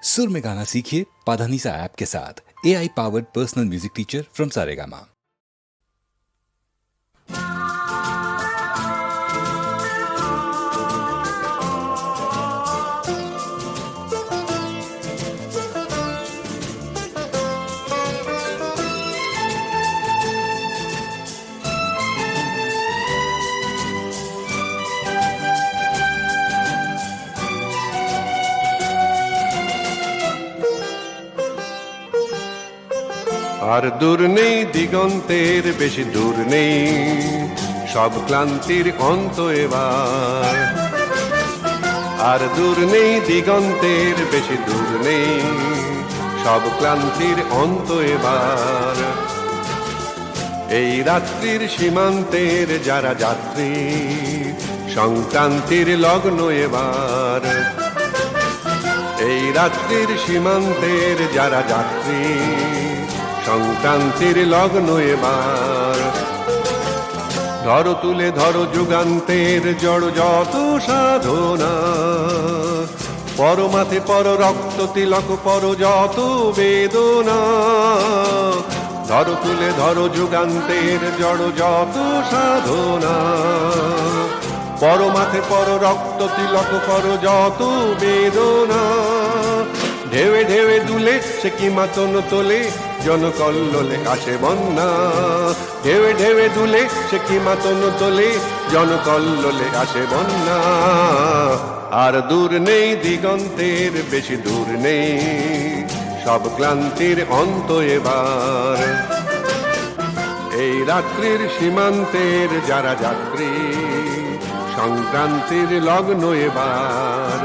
सुर में गाना सीखिए पाधानीसा ऐप के साथ। AI powered personal music teacher from Saregama. আর দূর নেই দিগন্তের বেশি দূর নেই, সব ক্লান্তির অন্ত এবার। আর দূর নেই দিগন্তের বেশি দূর নেই, সব ক্লান্তির অন্ত এবার। এই রাত্রির সীমান্তের যারা যাত্রী, সংক্রান্তির লগ্ন এবার। এই রাত্রির সীমান্তের যারা যাত্রী, সংক্রান্তির লগ্ন এবার। ধরো তুলে ধরো যুগান্তের জড় যত সাধনা, পরমাথে পর রক্ত তিলক পর যত বেদনা। ধরো তুলে ধরো যুগান্তের জড় যত সাধনা, পরমাথে পর রক্ত তিলক পর যত বেদনা। ঢেউে ঢেউে দুলে সে কি মাতন তোলে, জনকল্লোলে আসে বন্যা। ঢেউে ঢেউে দুলে সে কি মাতন তোলে, জনকল্লোলে আসে বন্যা। আর দূর নেই দিগন্তের বেশি দূর নেই, সব ক্লান্তির অন্ত এবার। এই রাত্রির সীমান্তের যারা যাত্রী, সংক্রান্তির লগ্ন এবার।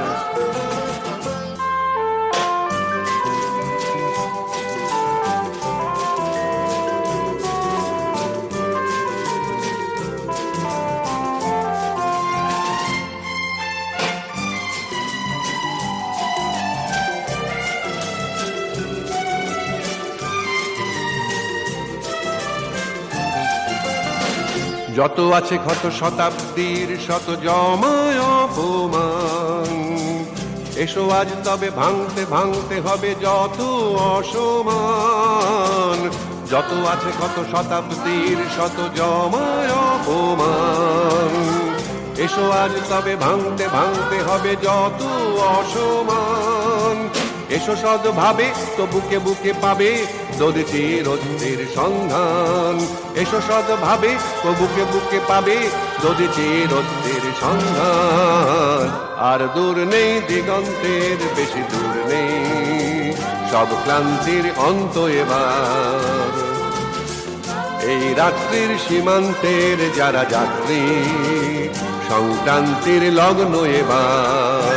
যত আছে ক্ষত শতাব্দীর শত জমায় অপমান, এসো আজ তবে ভাঙতে ভাঙতে হবে যত অসমান। যত আছে ক্ষত শতাব্দীর শত জমায় অপমান, এসো আজ তবে ভাঙতে ভাঙতে হবে যত অসমান। এসো সদ্ভাবে তো বুকে বুকে পাবে দধিচির সন্ধান। এসো সদ্ভাবে তো বুকে বুকে পাবে দধিচির সন্ধান। আর দূর নেই দিগন্তের বেশি দূর নেই, সব ক্লান্তির অন্ত এবার। এই রাত্রির সীমান্তের যারা যাত্রী, সংক্রান্তির লগ্ন এবার।